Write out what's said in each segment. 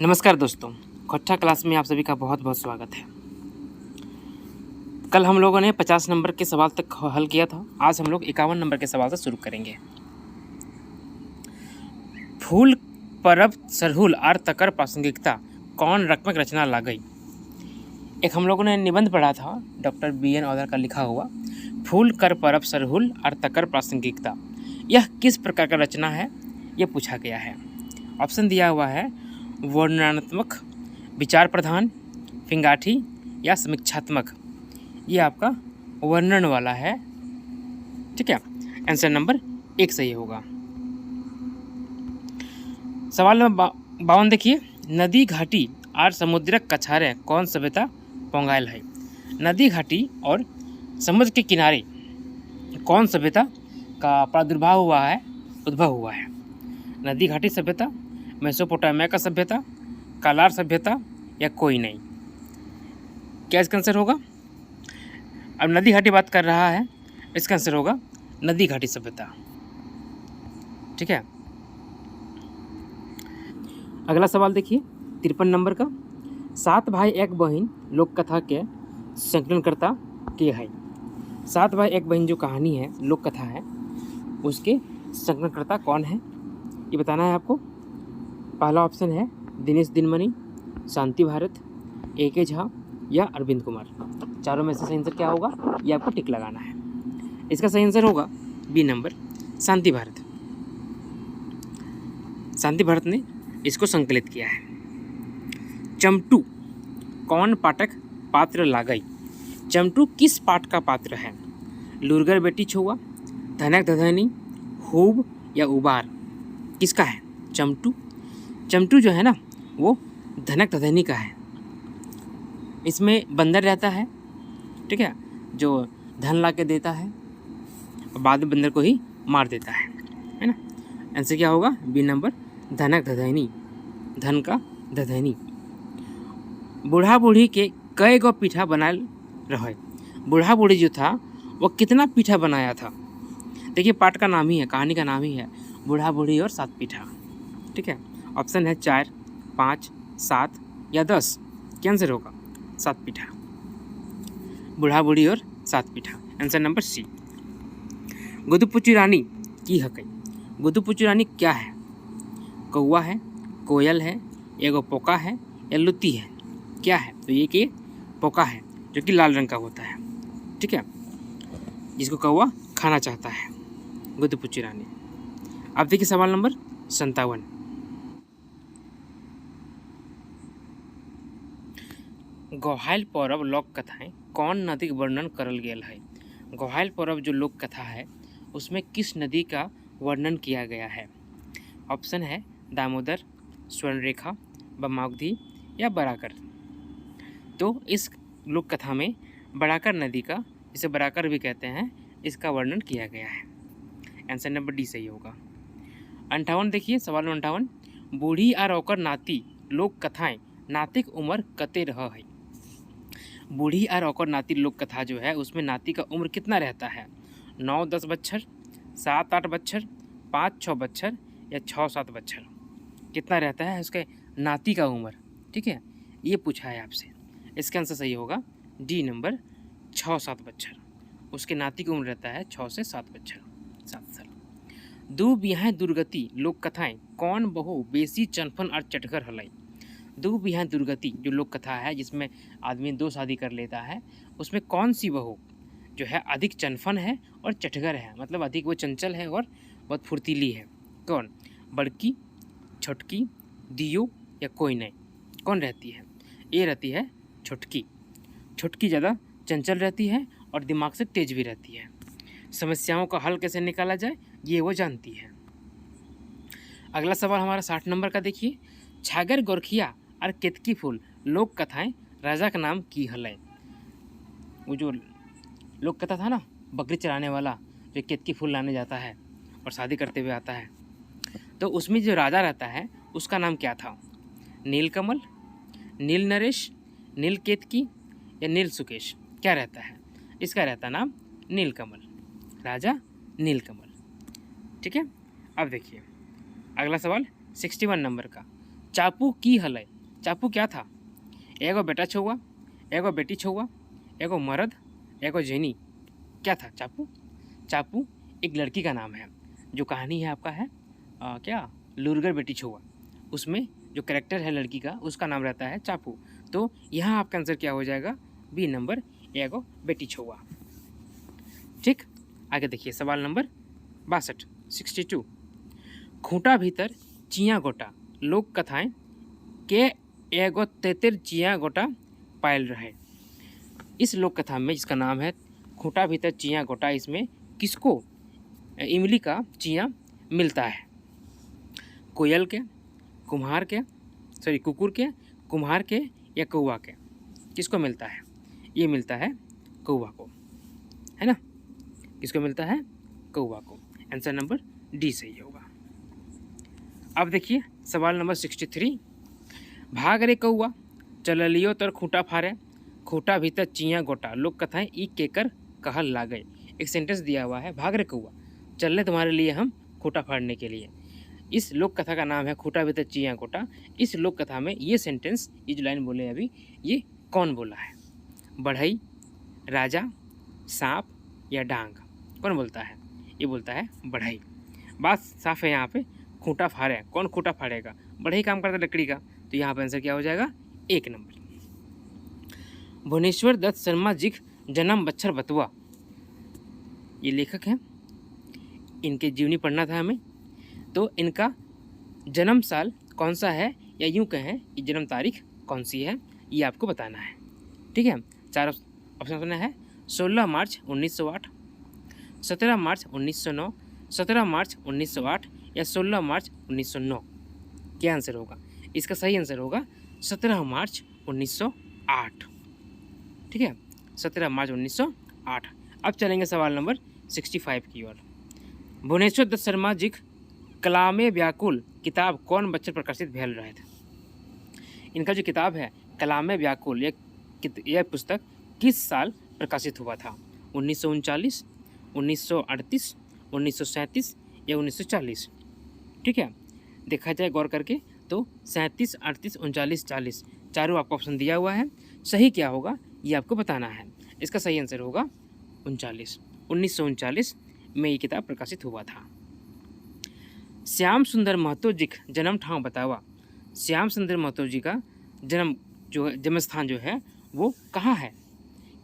नमस्कार दोस्तों, कक्षा क्लास में आप सभी का बहुत बहुत स्वागत है। कल हम लोगों ने 50 नंबर के सवाल तक हल किया था। आज हम लोग 51 नंबर के सवाल से शुरू करेंगे। फूल परब सरहुल आर तकर प्रासंगिकता कौन रत्मक रचना ला गई। एक हम लोगों ने निबंध पढ़ा था डॉक्टर BN औदर का लिखा हुआ फूल कर परब सरहुल आर तकर प्रासंगिकता। यह किस प्रकार का रचना है, यह पूछा गया है। ऑप्शन दिया हुआ है वर्णनात्मक, विचार प्रधान, फिंगाठी या समीक्षात्मक। ये आपका वर्णन वाला है, ठीक है। आंसर नंबर 1 सही होगा। सवाल नंबर 52 देखिए, नदी घाटी और समुद्रक कछारे कौन सभ्यता पोंगायल है। नदी घाटी और समुद्र के किनारे कौन सभ्यता का प्रादुर्भाव हुआ है, उद्भव हुआ है। नदी घाटी सभ्यता, मेसोपोटामिया का सभ्यता, कालार सभ्यता या कोई नहीं। क्या इसका आंसर होगा? अब नदी घाटी बात कर रहा है, इसका आंसर होगा नदी घाटी सभ्यता, ठीक है। अगला सवाल देखिए 53 नंबर का, 7 भाई एक बहन लोक कथा के संकलनकर्ता के है। 7 भाई एक बहन जो कहानी है, लोक कथा है, उसके संकलनकर्ता कौन है, ये बताना है आपको। पहला ऑप्शन है दिनेश दिनमणि, शांति भारत, AK झा या अरविंद कुमार। चारों में से सही आंसर क्या होगा, ये आपको टिक लगाना है। इसका सही आंसर होगा B नंबर, शांति भारत। शांति भारत ने इसको संकलित किया है। चमटू कौन पाठक पात्र लागई। चमटू किस पाठ का पात्र है। लुरगर बेटी छुआ, धनक धधनी, खूब या उबार, किसका है चमटू। चमटू जो है ना, वो धनक धधनी का है। इसमें बंदर रहता है, ठीक है, जो धन ला के देता है और बाद में बंदर को ही मार देता है ना। आंसर क्या होगा B नंबर, धनक धधनी, धन का धधनी। बूढ़ा बूढ़ी के कई गो पीठा बनाए रहे। बूढ़ा बूढ़ी जो था वो कितना पीठा बनाया था। देखिए पाठ का नाम ही है, कहानी का नाम ही है बूढ़ा बूढ़ी और 7 पीठा, ठीक है। ऑप्शन है 4, 5, 7 या 10। क्या आंसर होगा 7 पीठा, बूढ़ा बूढ़ी और 7 पीठा। Answer number C। गुदुपुचू रानी की हकई। गुदुपुचू रानी क्या है। कौआ है, कोयल है, एगो पोका है या लुत्ती है, क्या है। तो ये कि पोका है जो कि लाल रंग का होता है, ठीक है, जिसको कौआ खाना चाहता है, गुदुपुचू रानी। अब देखिए सवाल नंबर 57। गोहाइल पर्व लोक कथाएं कौन नदी का वर्णन करल गेल है। गोहाइल पर्व जो लोक कथा है उसमें किस नदी का वर्णन किया गया है। ऑप्शन है दामोदर, स्वर्णरेखा, ब्रह्मावती या बराकर। तो इस लोक कथा में बराकर नदी का, इसे बराकर भी कहते हैं, इसका वर्णन किया गया है। आंसर नंबर D सही होगा। 58 देखिए सवाल 58, बूढ़ी और ओकर नाती लोक कथाएं नातिक उम्र कते रह है। बूढ़ी और ओकर नाती लोक कथा जो है उसमें नाती का उम्र कितना रहता है। 9-10 बच्छर, 7-8 बच्छर, 5-6 बच्छर या 6-7 बच्छर, कितना रहता है उसके नाती का उम्र, ठीक है, ये पूछा है आपसे। इसका आंसर सही होगा D नंबर, 6-7 बच्छर। उसके नाती का उम्र रहता है 6 से 7 बच्छर, 7 साल। दू बिहाय दुर्गति लोक कथाएं कौन बहु बेसी चनफन और चटकर हलाई। दू बिहाय दुर्गति जो लोक कथा है जिसमें आदमी 2 शादी कर लेता है, उसमें कौन सी बहू जो है अधिक चनफन है और चटगर है, मतलब अधिक वो चंचल है और बहुत फुर्तीली है। कौन, बड़की, छोटकी, दियो या कोई नहीं, कौन रहती है। ये रहती है छोटकी। छोटकी ज़्यादा चंचल रहती है और दिमाग से तेज भी रहती है। समस्याओं का हल कैसे निकाला जाए ये वो जानती है। अगला सवाल हमारा 60 नंबर का देखिए, छागर गोरखिया और केतकी फूल लोक कथाएं राजा का नाम की हलय। वो जो लोक कथा था ना, बकरी चराने वाला जो केतकी फूल लाने जाता है और शादी करते हुए आता है, तो उसमें जो राजा रहता है उसका नाम क्या था। नीलकमल, नील नरेश, नील केतकी या नील सुकेश, क्या रहता है। इसका रहता नाम नीलकमल, राजा नीलकमल, ठीक है। अब देखिए अगला सवाल 61 नंबर का, चापू की हलय चापू क्या था? एगो बेटा छुआ, एगो बेटी छुआ, एगो मर्द, एगो जेनी। क्या था चापू? चापू एक लड़की का नाम है। जो कहानी है आपका है क्या लुरगर बेटी छुआ, उसमें जो कैरेक्टर है लड़की का उसका नाम रहता है चापू। तो यहाँ आपका आंसर क्या हो जाएगा? बी नंबर, एगो बेटी छुआ। ठीक, आगे देखिए सवाल नंबर 62 62। खूंटा भीतर चिया गोटा लोक कथाएं के एगो तेतिर चिया गोटा पायल रहे। इस लोक कथा में जिसका नाम है खूंटा भीतर चिया गोटा, इसमें किसको इमली का चिया मिलता है? कोयल के, कुम्हार के, सॉरी कुकुर के, कुम्हार के या कौवा के? किसको मिलता है? ये मिलता है कौवा को, है ना? किसको मिलता है? कौवा को। आंसर नंबर डी सही होगा। अब देखिए सवाल नंबर 63। भाग रे कौआ चललियो तर खूंटा फारे, खूंटा भीतर चिया गोटा लोक कथाएं ई केकर कहल लागे। एक सेंटेंस दिया हुआ है, भाग रे कौआ, चलने तुम्हारे लिए हम खूंटा फाड़ने के लिए। इस लोक कथा का नाम है खूंटा भीतर चिया गोटा। इस लोक कथा में ये सेंटेंस, ये जो लाइन बोले अभी, ये कौन बोला है? बढ़ई, राजा, सांप या डांग? कौन बोलता है? ये बोलता है बढ़ई। बात साफ है यहाँ पे, खूंटा फाड़े, कौन खूंटा फाड़ेगा? बढ़ई काम करता है लकड़ी का। तो यहाँ पर आंसर क्या हो जाएगा? 1 नंबर। भुवनेश्वर दत्त शर्मा जी जन्म बच्छर बतुआ, ये लेखक हैं, इनके जीवनी पढ़ना था हमें। तो इनका जन्म साल कौन सा है, या यूँ कहें कि जन्म तारीख कौन सी है, ये आपको बताना है। ठीक है, 4 ऑप्शन सुना है। 16 मार्च 1908, 17 मार्च 1909, 17 मार्च 1908 या 16 मार्च 1909। क्या आंसर होगा? इसका सही आंसर होगा 17 मार्च 1908। ठीक है, 17 मार्च 1908। अब चलेंगे सवाल नंबर 65 की ओर। भुवनेश्वर दत्त शर्मा जी कलामे व्याकुल किताब कौन बच्चर प्रकाशित भेल रहे थे? इनका जो किताब है कलामे व्याकुल, यह पुस्तक किस साल प्रकाशित हुआ था? 1939, 1938, 1937 या 1940? ठीक है, देखा जाए गौर करके तो 37, 38, 39, 40 चारों आपको ऑप्शन दिया हुआ है। सही क्या होगा ये आपको बताना है। इसका सही आंसर होगा 39। 1939 में ये किताब प्रकाशित हुआ था। श्याम सुंदर महतो जी का जन्म ठाव बतावा। श्याम सुंदर महतो जी का जन्म स्थान जो है वो कहाँ है?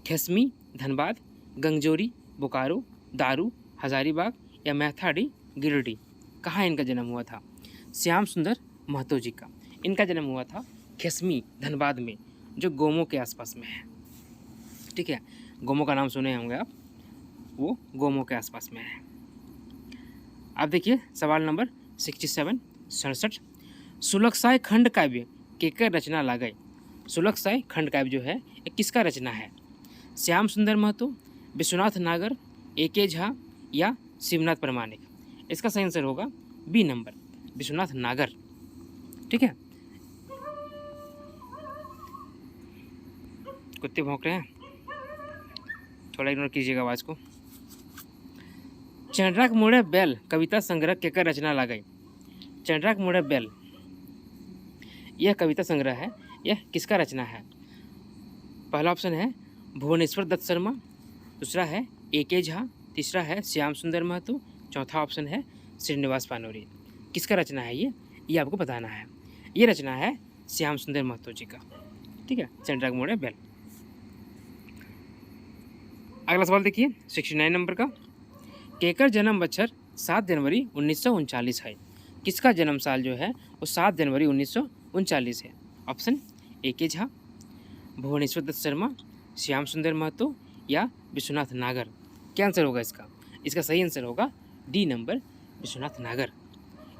खैसमी, धनबाद, गंगजोरी, बोकारो, दारू, हजारीबाग या मैथाडी, गिरिडीह? कहाँ इनका जन्म हुआ था? श्याम सुंदर महतो जी का इनका जन्म हुआ था खैसमी, धनबाद में, जो गोमो के आसपास में है। ठीक है, गोमो का नाम सुने होंगे आप, वो गोमो के आसपास में है। अब देखिए सवाल नंबर 67। सुलक्षाय खंड काव्य केकर रचना लागय। सुलक्षाय खंड काव्य जो है ये किसका रचना है? श्याम सुंदर महतो, विश्वनाथ नागर, ए.के. झा या शिवनाथ प्रामाणिक? इसका सही आंसर होगा बी नंबर, विश्वनाथ नागर। ठीक है, कुत्ते भौंक रहे हैं, थोड़ा इग्नोर कीजिएगा आवाज़ को। चंद्राक मुड़े बैल कविता संग्रह केकर रचना लागई। चंद्राक मुड़े बैल, यह कविता संग्रह है, यह किसका रचना है? पहला ऑप्शन है भुवनेश्वर दत्त शर्मा, दूसरा है ए.के. झा, तीसरा है श्याम सुंदर महतो, चौथा ऑप्शन है श्रीनिवास पानोरी। किसका रचना है ये आपको बताना है। ये रचना है श्याम सुंदर महतो जी का। ठीक है, चंद्राक मुड़े बैल। अगला सवाल देखिए 69 नंबर का। केकर जन्म बच्छर 7 जनवरी 1939 है। किसका जन्म साल जो है वो 7 जनवरी 1939 है? Option A K. झा, भुवनेश्वर दत्त शर्मा, श्याम सुंदर महतो या विश्वनाथ नागर? क्या आंसर होगा इसका? इसका सही आंसर होगा डी नंबर, विश्वनाथ नागर।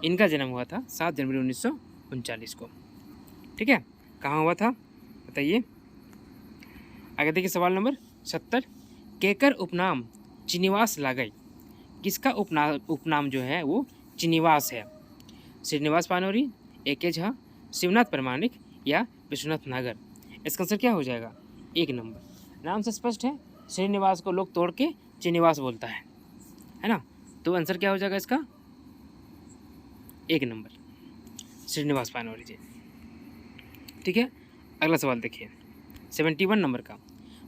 इनका जन्म हुआ था 7 जनवरी 1939 को। ठीक है, कहाँ हुआ था बताइए। आगे देखिए सवाल नंबर 70। केकर उपनाम चिनिवास लागई। किसका उपनाम जो है वो चिनिवास है? श्रीनिवास पानोरी, ए.के. झा, शिवनाथ प्रामाणिक या विश्वनाथ नागर? इसका आंसर क्या हो जाएगा? 1 नंबर। नाम से स्पष्ट है, श्रीनिवास को लोग तोड़ के चिनिवास बोलता है ना? तो आंसर क्या हो जाएगा इसका? 1 नंबर, श्रीनिवास पानोरी जी। ठीक ठीक है। अगला सवाल देखिए 71 नंबर का,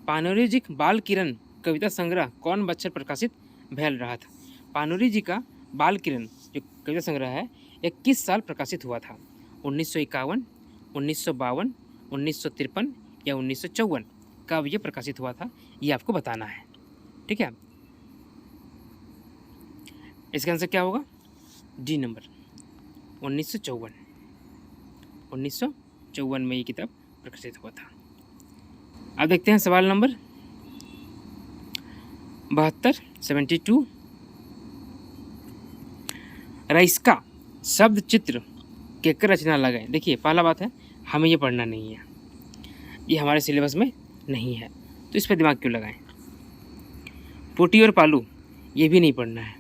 पानोरी जी बाल किरण कविता संग्रह कौन बच्चर प्रकाशित भैल रहा था। पानोरी जी का बाल किरण जो कविता संग्रह है यह किस साल प्रकाशित हुआ था। 1951, 1952, 1953 या 1954 कब ये प्रकाशित हुआ था, ये आपको बताना है। ठीक है, इसका आंसर क्या होगा, डी नंबर 1954। 1954 में ये किताब प्रकाशित हुआ था। अब देखते हैं सवाल नंबर 72, 72। रईस्का शब्द चित्र केकर रचना लगाए। देखिए पहला बात है हमें ये पढ़ना नहीं है, ये हमारे सिलेबस में नहीं है, तो इस पर दिमाग क्यों लगाएं। पोटी और पालू ये भी नहीं पढ़ना है,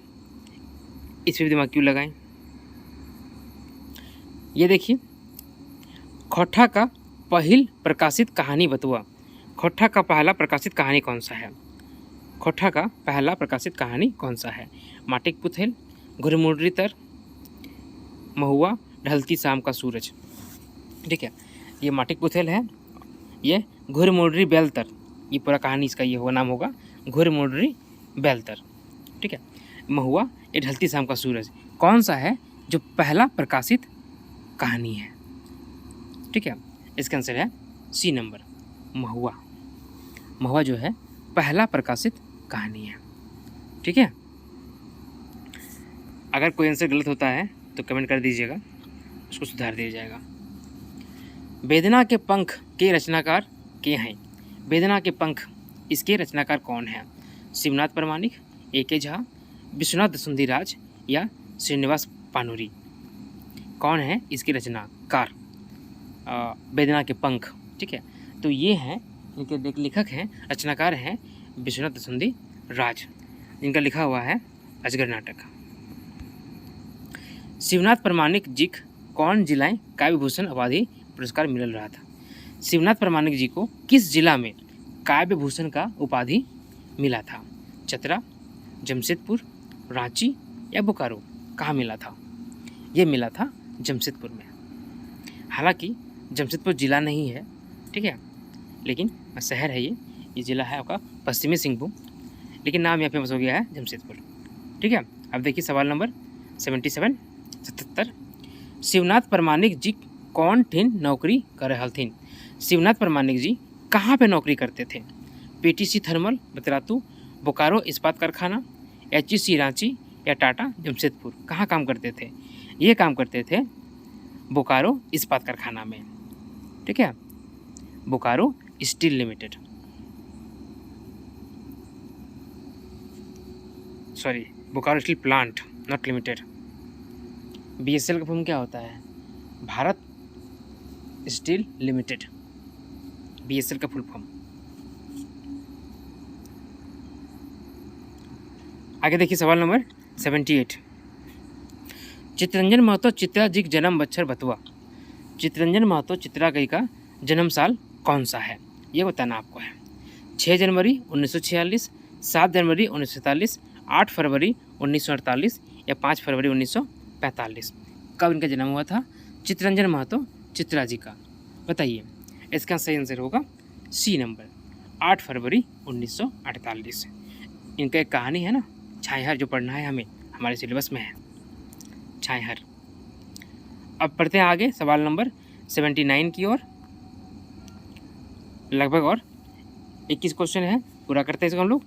इस पर दिमाग क्यों लगाएं। ये देखिए खोठा का पहिल प्रकाशित कहानी बतुआ। खोठा का पहला प्रकाशित कहानी कौन सा है। खोठा का पहला प्रकाशित कहानी कौन सा है। माटिक पुथेल, घुरमुंडरी तर, महुआ, ढलती शाम का सूरज। ठीक है, ये माटिक पुथेल है, ये घुरमुंडरी बेलतर, ये पूरा कहानी इसका ये होगा नाम होगा घुरमुंडरी बेलतर। ठीक है, महुआ ये ढलती शाम का सूरज कौन सा है जो पहला प्रकाशित कहानी है। ठीक है, इसका आंसर है सी नंबर महुआ। महुआ जो है पहला प्रकाशित कहानी है। ठीक है, अगर कोई आंसर गलत होता है तो कमेंट कर दीजिएगा, उसको सुधार दिया जाएगा। वेदना के पंख के रचनाकार के हैं। वेदना के पंख इसके रचनाकार कौन है। शिवनाथ प्रामाणिक, ए.के. झा, विश्वनाथ दसुंधीराज या श्रीनिवास पानूरी। कौन है इसके रचनाकार वेदना के पंख। ठीक है, तो ये हैं इनके लेखक हैं, रचनाकार हैं विश्वनाथ दसुंधीराज, जिनका लिखा हुआ है अजगर नाटक। शिवनाथ प्रामाणिक जी कौन जिलाएं काव्य भूषण उपाधि पुरस्कार मिल रहा था। शिवनाथ प्रामाणिक जी को किस जिला में काव्य भूषण का उपाधि मिला था। चतरा, जमशेदपुर, रांची या बोकारो। कहाँ मिला था, ये मिला था जमशेदपुर में। हालांकि जमशेदपुर जिला नहीं है, ठीक है, लेकिन शहर है ये ज़िला है आपका पश्चिमी सिंहभूम, लेकिन नाम यहाँ फेमस हो गया है जमशेदपुर। ठीक है, अब देखिए सवाल नंबर 77, 77। शिवनाथ प्रामाणिक जी कौन ठिन नौकरी कर हलथिन। शिवनाथ प्रामाणिक जी कहाँ पे नौकरी करते थे। पीटीसी थर्मल बतरातू, बोकारो इस्पात कारखाना, एचईसी रांची या टाटा जमशेदपुर। कहाँ काम करते थे, ये काम करते थे बोकारो इस्पात कारखाना में। ठीक है, Bokaro steel limited, sorry Bokaro steel plant not limited. BSL का फॉर्म क्या होता है, भारत स्टील लिमिटेड, बीएसएल का फुल फॉर्म। आगे देखिए सवाल नंबर 78। चित्रंजन महतो चित्रा जी जन्म बच्छर बतुआ। चित्रंजन महतो चित्रा गई का जन्म साल कौन सा है, ये बताना आपको है। 6 जनवरी 1946, 7 जनवरी 1947, 8 फरवरी 1948 या 5 फरवरी 1945। कब इनका जन्म हुआ था चित्रंजन महतो चित्रा जी का, बताइए। इसका सही आंसर होगा सी नंबर 8 फरवरी 1948। इनका एक कहानी है ना छायाहर, जो पढ़ना है हमें, हमारे सिलेबस में है छायाहर। अब पढ़ते हैं आगे सवाल नंबर 79 की ओर। लगभग और 21 क्वेश्चन है, पूरा करते हैं इसको हम लोग।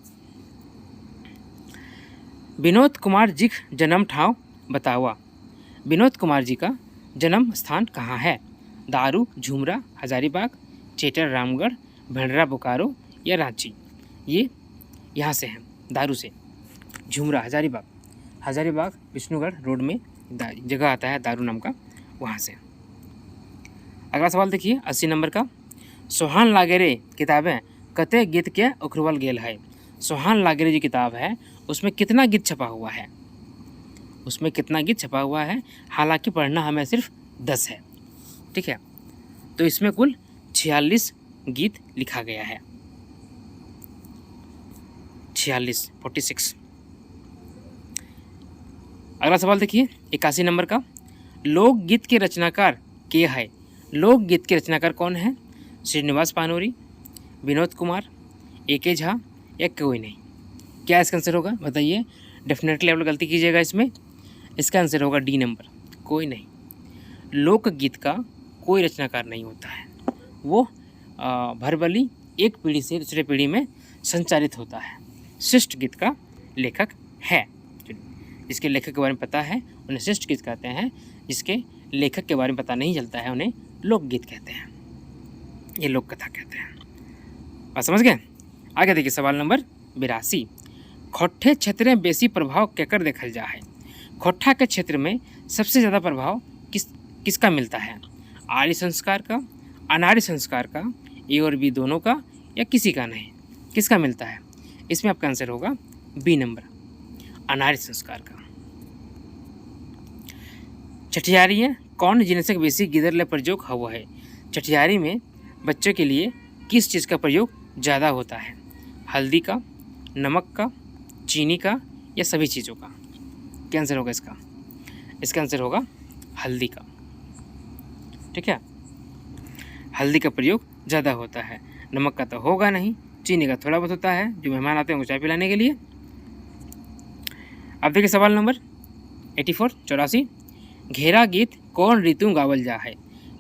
विनोद कुमार जी जन्म ठाव बतावा। विनोद कुमार जी का जन्म स्थान कहाँ है। दारू, झुमरा, हजारीबाग, चेटर, रामगढ़, भंडरा, बोकारो या रांची। ये यहाँ से हैं, दारू से, झुमरा, हजारीबाग विष्णुगढ़ रोड में जगह आता है दारू नाम का, वहाँ से। अगला सवाल देखिए 80 नंबर का। सोहान लागेरे किताबें कते गीत के उखरवल गेल है। सोहान लागेरे जी किताब है, उसमें कितना गीत छपा हुआ है, उसमें कितना गीत छपा हुआ है। हालांकि पढ़ना हमें सिर्फ 10 है, ठीक है, तो इसमें कुल 46 गीत लिखा गया है, 46। अगला सवाल देखिए 81 नंबर का। लोकगीत के रचनाकार के है। लोकगीत के रचनाकार कौन है? श्रीनिवास पानोरी, विनोद कुमार, ए.के. झा या कोई नहीं? क्या इसका आंसर होगा बताइए? डेफिनेटली आप लोग गलती कीजिएगा इसमें। इसका आंसर होगा डी नंबर, कोई नहीं। लोकगीत का कोई रचनाकार नहीं होता है, वो भरबली एक पीढ़ी से दूसरे पीढ़ी में संचालित होता है। शिष्ट गीत का लेखक है। जिसके लेखक के बारे में पता है उन्हें शिष्ट गीत कहते हैं, जिसके लेखक के बारे में पता नहीं चलता है उन्हें लोकगीत कहते हैं, ये लोक कथा कहते हैं। बात समझ गए? आगे देखिए सवाल नंबर 82। खोट्ठे क्षेत्र में बेसी प्रभाव केकर देखल जा है? खोट्ठा के क्षेत्र में सबसे ज़्यादा प्रभाव किसका मिलता है? आर्य संस्कार का, अनार्य संस्कार का, ए और बी दोनों का, या किसी का नहीं? किसका मिलता है? इसमें आपका आंसर होगा बी नंबर, अनार्य संस्कार का। छठियारी है कौन जिनसे बेसी गिदरले प्रयोग हुआ है? छठियारी में बच्चों के लिए किस चीज़ का प्रयोग ज़्यादा होता है? हल्दी का, नमक का, चीनी का, या सभी चीज़ों का? क्या आंसर होगा इसका? इसका आंसर होगा हल्दी का। ठीक है, हल्दी का प्रयोग ज़्यादा होता है, नमक का तो होगा नहीं, चीनी का थोड़ा बहुत होता है, जो मेहमान आते हैं उनको चाय पिलाने के लिए। अब देखिए सवाल नंबर 84। घेरा गीत कौन ऋतु में गावल जा है?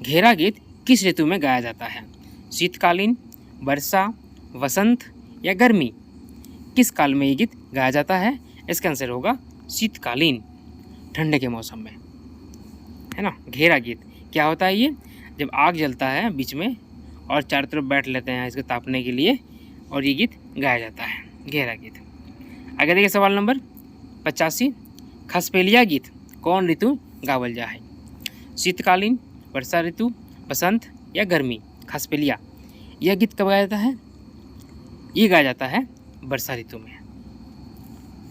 घेरा गीत किस ऋतु में गाया जाता है? शीतकालीन, वर्षा, वसंत या गर्मी? किस काल में ये गीत गाया जाता है? इसका आंसर होगा शीतकालीन, ठंडे के मौसम में, है ना। घेरा गीत क्या होता है? ये जब आग जलता है बीच में और चारों तरफ बैठ लेते हैं इसको तापने के लिए, और ये गीत गाया जाता है, घेरा गीत। आगे देखिए सवाल नंबर 85। खसपेलिया गीत कौन ऋतु गावल जा है? शीतकालीन, वर्षा ऋतु, बसंत या गर्मी? खसपेलिया यह गीत कब गाया जाता है? ये गाया जाता है वर्षा ऋतु में।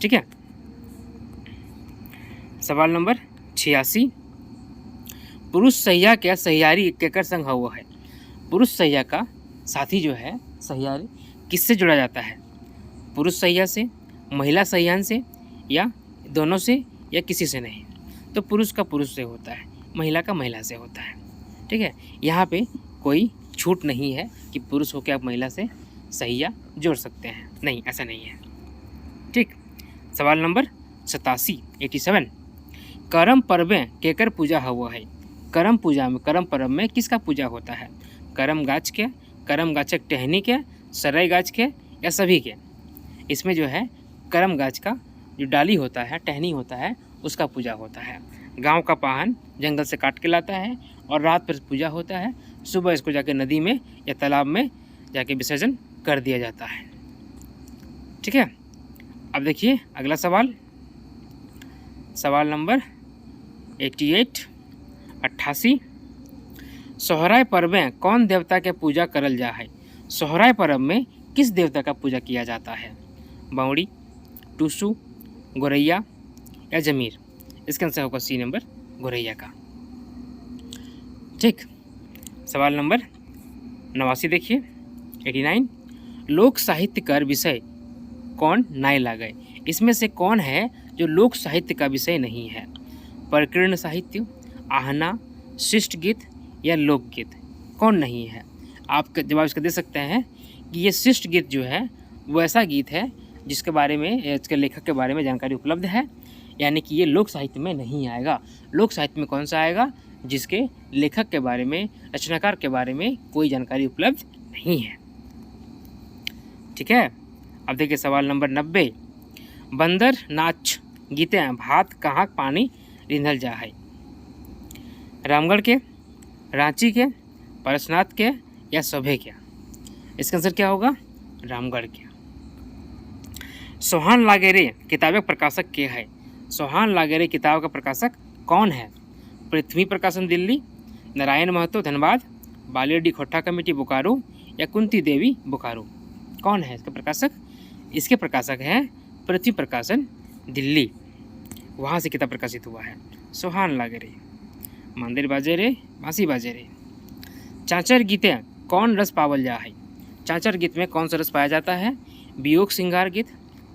ठीक है। सवाल नंबर 86। पुरुष सहिया क्या सहियारी केकर संग हुआ है? पुरुष सहिया का साथी जो है सहियारी किससे जुड़ा जाता है? पुरुष सहिया से, महिला सहियान से, या दोनों से, या किसी से नहीं? तो पुरुष का पुरुष से होता है, महिला का महिला से होता है। ठीक है, यहाँ पे कोई छूट नहीं है कि पुरुष होकर आप महिला से सहिया जोड़ सकते हैं, नहीं, ऐसा नहीं है। ठीक। सवाल नंबर 87। करम पर्वे केकर पूजा हुआ है? करम पूजा में, करम पर्व में किसका पूजा होता है? करम गाछ के, करम गाछक टहनी के, सरई गाछ के, या सभी के? इसमें जो है करम गाछ का जो डाली होता है, टहनी होता है, उसका पूजा होता है। गांव का पाहन जंगल से काट के लाता है और रात पर पूजा होता है, सुबह इसको जाके नदी में या तालाब में जाके विसर्जन कर दिया जाता है। ठीक है। अब देखिए अगला सवाल, सवाल नंबर 88। सोहराय पर्व में कौन देवता के पूजा करल जा है? सोहराय पर्व में किस देवता का पूजा किया जाता है? बावड़ी, टूसू, गोरैया या जमीर? इसका आंसर होगा सी नंबर, गोरैया का। ठीक। सवाल नंबर 89 देखिए 89। लोक साहित्य कर विषय कौन नाय लागे? इसमें से कौन है जो लोक साहित्य का विषय नहीं है? प्रकीर्ण साहित्य, आहना, शिष्ट गीत या लोकगीत? कौन नहीं है? आप जवाब इसका दे सकते हैं कि ये शिष्ट गीत जो है वो ऐसा गीत है जिसके बारे में, इसके लेखक के बारे में जानकारी उपलब्ध है, यानी कि ये लोक साहित्य में नहीं आएगा। लोक साहित्य में कौन सा आएगा? जिसके लेखक के बारे में, रचनाकार के बारे में कोई जानकारी उपलब्ध नहीं है। ठीक है। अब देखिए सवाल नंबर 90। बंदर नाच गीते भात कहाँ पानी रिंधल जा है? रामगढ़ के, रांची के, परसनाथ के, या सभे के? इसका आंसर क्या होगा? रामगढ़ के। सोहान लागेरे किताब का प्रकाशक क्या है? सोहान लागेरे किताब का प्रकाशक कौन है? पृथ्वी प्रकाशन दिल्ली, नारायण महतो धनबाद, बालीडी खोट्टा कमेटी बोकारो, या कुंती देवी बोकारो? कौन है इसका प्रकाशक? इसके प्रकाशक हैं पृथ्वी प्रकाशन दिल्ली, वहाँ से किताब प्रकाशित हुआ है। सोहान लागेरे। मंदिर बाजे रे, बांसी बाजे रे। चांचर गीते कौन रस पावल जा है? चांचर गीत में कौन सा रस पाया जाता है? वियोग श्रृंगार गीत,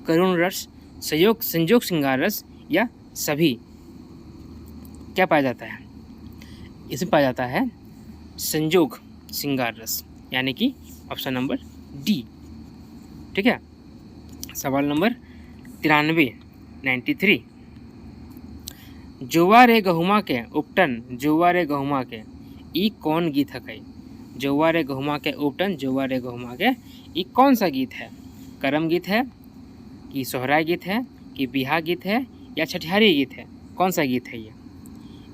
करुण रस, संयोग श्रृंगार रस, या सभी? क्या पाया जाता है? इसमें पाया जाता है संजोग श्रृंगार रस, यानी कि ऑप्शन नंबर डी। ठीक है, सवाल नंबर 93 93। जोवा रे गहुमा के उपटन जोवा रे गहुमा के ई कौन गीत है? जोवा रे गहुमा के उपटन जोवा रे गहुमा के ई कौन सा गीत है? करम गीत है कि सोहराय गीत है कि बिहा गीत है या छठियारी गीत है? कौन सा गीत है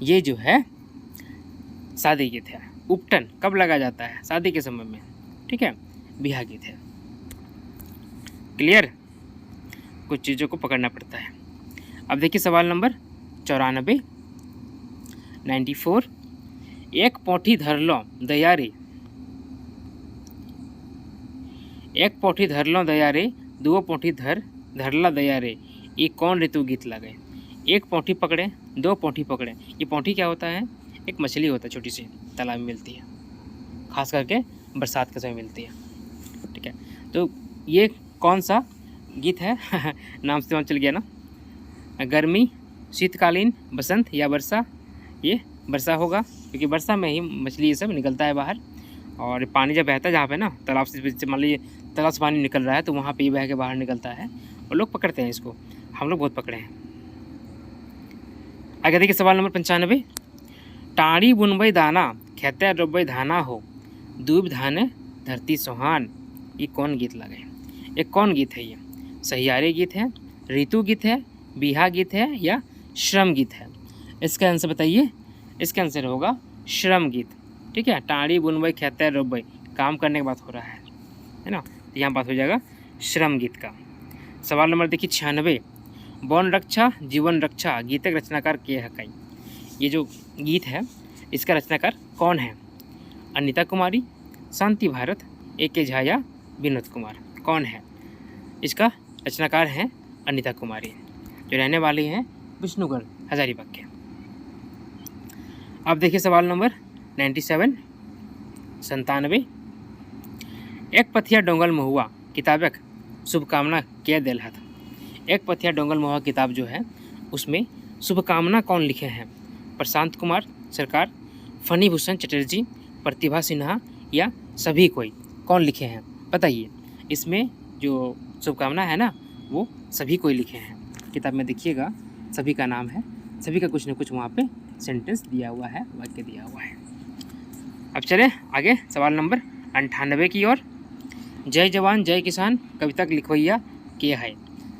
ये जो है शादी गीत है। उपटन कब लगा जाता है? शादी के समय में। ठीक है, बिहा गीत है। क्लियर? कुछ चीज़ों को पकड़ना पड़ता है। अब देखिए सवाल नंबर 94 94। एक पोठी धरलो दयारे, एक पोठी धरलो दयारे, दो पोठी धरला दयारे, ये कौन ऋतु गीत लगे? एक पोठी पकड़े, दो पोठी पकड़े। ये पोठी क्या होता है? एक मछली होता है, छोटी सी, तालाब में मिलती है, खास करके बरसात के समय मिलती है। ठीक है, तो ये कौन सा गीत है? नाम से चल गया ना। गर्मी, शीतकालीन, बसंत या वर्षा? ये वर्षा होगा, क्योंकि वर्षा में ही मछली ये सब निकलता है बाहर। और पानी जब बहता है जहाँ पे ना, तालाब से मान लीजिए तालाब से पानी निकल रहा है, तो वहाँ पे ये बह के बाहर निकलता है और लोग पकड़ते हैं इसको। हम लोग बहुत पकड़े हैं। आगे देखिए सवाल नंबर 95। टाड़ी बुनबई दाना, खेते रोबई धाना हो, दूब धाने धरती सोहान, ये कौन गीत लगे? ये कौन गीत है? ये सहियारी गीत है, ऋतु गीत है, बिहा गीत है या श्रम गीत है? इसका आंसर बताइए। इसका आंसर होगा श्रम गीत। ठीक है, टाड़ी बुनबई खेते रोबई, काम करने की बात हो रहा है ना, तो यहाँ बात हो जाएगा श्रम गीत का। सवाल नंबर देखिए 96। वन रक्षा जीवन रक्षा गीतक रचनाकार के है कई? ये जो गीत है इसका रचनाकार कौन है? अनीता कुमारी, शांति भारत, A.K. झा या विनोद कुमार? कौन है? इसका रचनाकार हैं अनीता कुमारी, जो रहने वाली हैं विष्णुगढ़ हजारीबाग के। अब देखिए सवाल नंबर 97 97। एक पथिया डोंगल महुआ किताबक शुभकामना के दिल है? एक पथिया डोंगल महुआ किताब जो है उसमें शुभकामना कौन लिखे हैं? प्रशांत कुमार सरकार, फनी भूषण चटर्जी, प्रतिभा सिन्हा या सभी कोई? कौन लिखे हैं बताइए। इसमें जो शुभकामना है ना, वो सभी कोई लिखे हैं। किताब में देखिएगा सभी का नाम है, सभी का कुछ न कुछ वहाँ पे सेंटेंस दिया हुआ है, वाक्य दिया हुआ है। अब चले आगे सवाल नंबर 98 की ओर। जय जवान जय किसान कविता लिखवैया के है?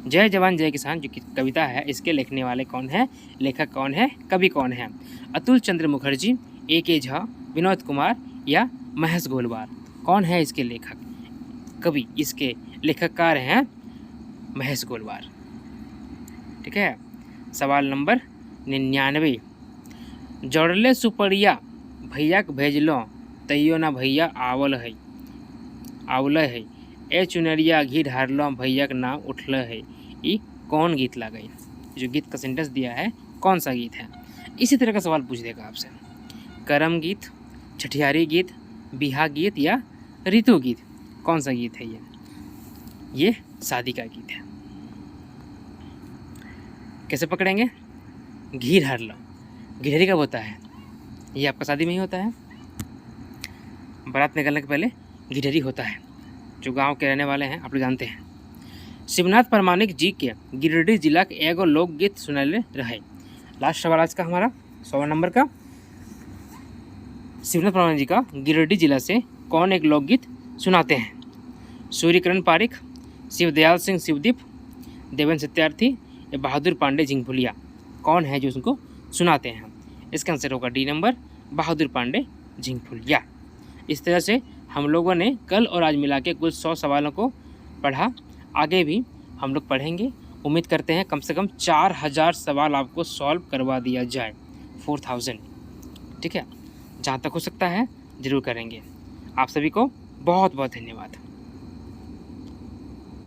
जय जवान जय किसान जो कविता है इसके लिखने वाले कौन है? लेखक कौन है? कवि कौन है? अतुल चंद्र मुखर्जी, A.K. झा, विनोद कुमार या महेश गोलवार? कौन है इसके लेखक? कवि इसके लेखककार हैं महेश गोलवार। ठीक है, सवाल नंबर 99। जोड़ले सुपड़िया भैया के भेजलो तैयो ना भैया आवल है ए चुनरिया घी ढारलो भैया के नाम उठल है, ये कौन गीत लगे? जो गीत का सेंटेंस दिया है कौन सा गीत है? इसी तरह का सवाल पूछ देगा आपसे। करम गीत, छठियारी गीत, बिहा गीत या ऋतु गीत? कौन सा गीत है ये शादी का गीत है। कैसे पकड़ेंगे? घी ढार लो, घिढरी कब होता है? ये आपका शादी में ही होता है। बारात निकलने के पहले घिढरी होता है। जो गांव के रहने वाले हैं आप लोग जानते हैं। शिवनाथ परमाणिक जी के गिरिडीह जिला के एगो लोकगीत सुनले रहे। लास्ट सवाल आज का हमारा 100 नंबर का। शिवनाथ परमाणिक जी का गिरिडीह जिला से कौन एक लोकगीत सुनाते हैं? सूर्यकिरण पारिक, शिवदयाल सिंह शिवदीप, देवेंद्र सत्यार्थी या बहादुर पांडे झिंगफुलिया? कौन है जो उसको सुनाते हैं? इसका आंसर होगा डी नंबर, बहादुर पांडे झिंगफुलिया। इस तरह से हम लोगों ने कल और आज मिला के कुल 100 सवालों को पढ़ा। आगे भी हम लोग पढ़ेंगे। उम्मीद करते हैं कम से कम 4000 सवाल आपको सॉल्व करवा दिया जाए। 4000, ठीक है। जहाँ तक हो सकता है ज़रूर करेंगे। आप सभी को बहुत बहुत धन्यवाद।